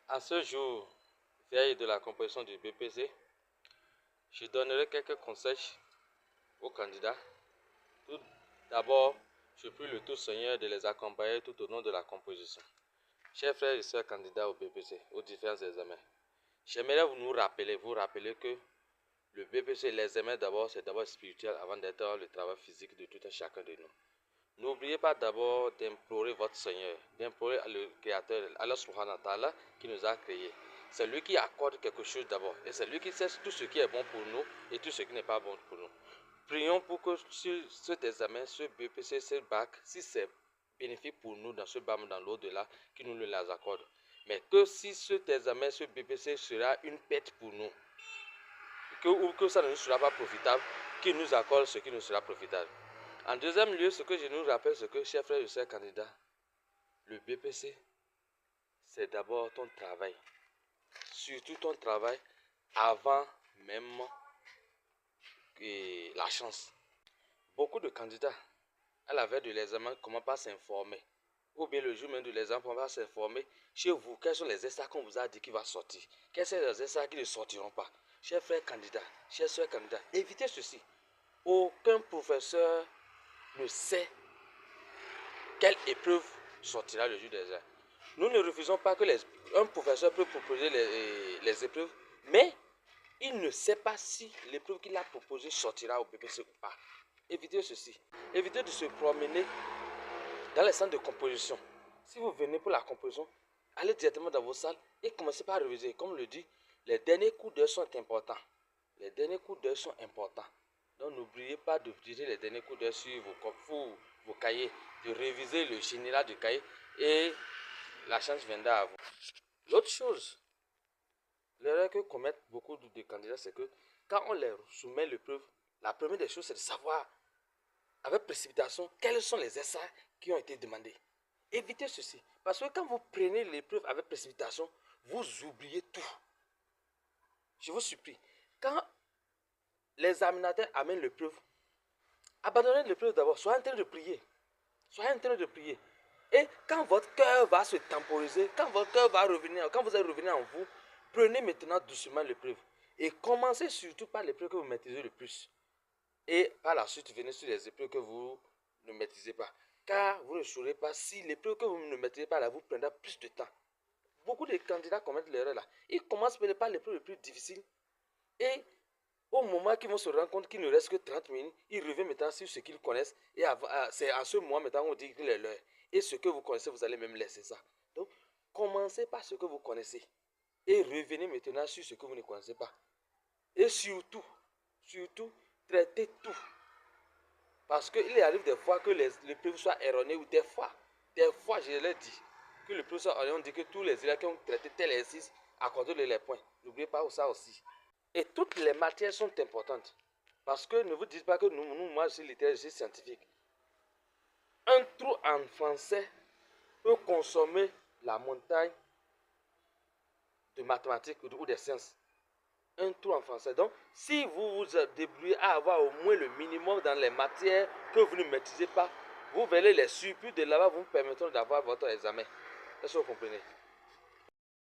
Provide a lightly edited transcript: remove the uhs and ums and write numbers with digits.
À ce jour, veille de la composition du BPC, je donnerai quelques conseils aux candidats. Tout d'abord, je prie le tout Seigneur de les accompagner tout au long de la composition. Chers frères et sœurs candidats au BPC, aux différents examens, j'aimerais vous rappeler que le BPC, les examens d'abord, c'est d'abord spirituel avant d'être le travail physique de tout un chacun de nous. N'oubliez pas d'abord d'implorer votre Seigneur, d'implorer le Créateur, Allah subhanahu wa ta'ala, qui nous a créés. C'est lui qui accorde quelque chose d'abord. Et c'est lui qui sait tout ce qui est bon pour nous et tout ce qui n'est pas bon pour nous. Prions pour que sur cet examen, ce BPC, ce bac, si c'est bénéfique pour nous dans ce BAM, dans l'au-delà, qu'il nous les accorde. Mais que si cet examen, ce BPC sera une perte pour nous, ou que ça ne sera pas profitable, qu'il nous accorde ce qui nous sera profitable. En deuxième lieu, ce que je nous rappelle, c'est que, chers frères et sœurs candidats, le BPC, c'est d'abord ton travail. Surtout ton travail avant même la chance. Beaucoup de candidats, à la veille de l'examen, commencent par s'informer. Ou bien le jour même de l'examen, commencent par s'informer chez vous. Quels sont les essais qu'on vous a dit qui va sortir? Quels sont les essais qui ne sortiront pas? Chers frères candidats, chers sœurs candidats, évitez ceci. Aucun professeur ne sait quelle épreuve sortira le jour des examens. Nous ne refusons pas que un professeur peut proposer les épreuves, mais il ne sait pas si l'épreuve qu'il a proposée sortira au BPC ou pas. Évitez ceci. Évitez de se promener dans les centres de composition. Si vous venez pour la composition, allez directement dans vos salles et commencez par réviser. Comme le dit, les derniers coups d'heure sont importants. Les derniers coups d'heure sont importants. Donc n'oubliez pas de viser les derniers coups d'heure sur vos cahiers, de réviser le général du cahier et la chance viendra à vous. L'autre chose, l'erreur que commettent beaucoup de candidats, c'est que quand on leur soumet l'épreuve, la première des choses, c'est de savoir avec précipitation quels sont les essais qui ont été demandés. Évitez ceci, parce que quand vous prenez l'épreuve avec précipitation, vous oubliez tout. Je vous supplie, quand l'examinateur amène l'épreuve, abandonnez l'épreuve d'abord, soyez en train de prier. Soyez en train de prier. Et quand votre cœur va se temporiser, quand votre cœur va revenir, quand vous allez revenir en vous, prenez maintenant doucement l'épreuve. Et commencez surtout par l'épreuve que vous maîtrisez le plus. Et par la suite, venez sur les épreuves que vous ne maîtrisez pas. Car vous ne saurez pas si l'épreuve que vous ne maîtrisez pas là vous prendra plus de temps. Beaucoup de candidats commettent l'erreur là. Ils commencent par l'épreuve le plus difficile. Et au moment qu'ils vont se rendre compte qu'il ne reste que 30 minutes, ils reviennent maintenant sur ce qu'ils connaissent. Et c'est à ce moment maintenant on dit qu'il est l'heure. Et ce que vous connaissez, vous allez même laisser ça. Donc, commencez par ce que vous connaissez. Et revenez maintenant sur ce que vous ne connaissez pas. Et surtout, traitez tout. Parce qu'il arrive des fois que les preuves soient erronées ou des fois, je l'ai dit, que les preuves soient erronées, on dit que tous les élèves qui ont traité tel exercice, accordez-les les points. N'oubliez pas ça aussi. Et toutes les matières sont importantes. Parce que ne vous dites pas que moi je suis littéraire, je suis scientifique. Un trou en français peut consommer la montagne de mathématiques ou des sciences. Un trou en français. Donc, si vous vous débrouillez à avoir au moins le minimum dans les matières que vous ne maîtrisez pas, vous verrez les surplus de là-bas vous permettront d'avoir votre examen. Est-ce que vous comprenez?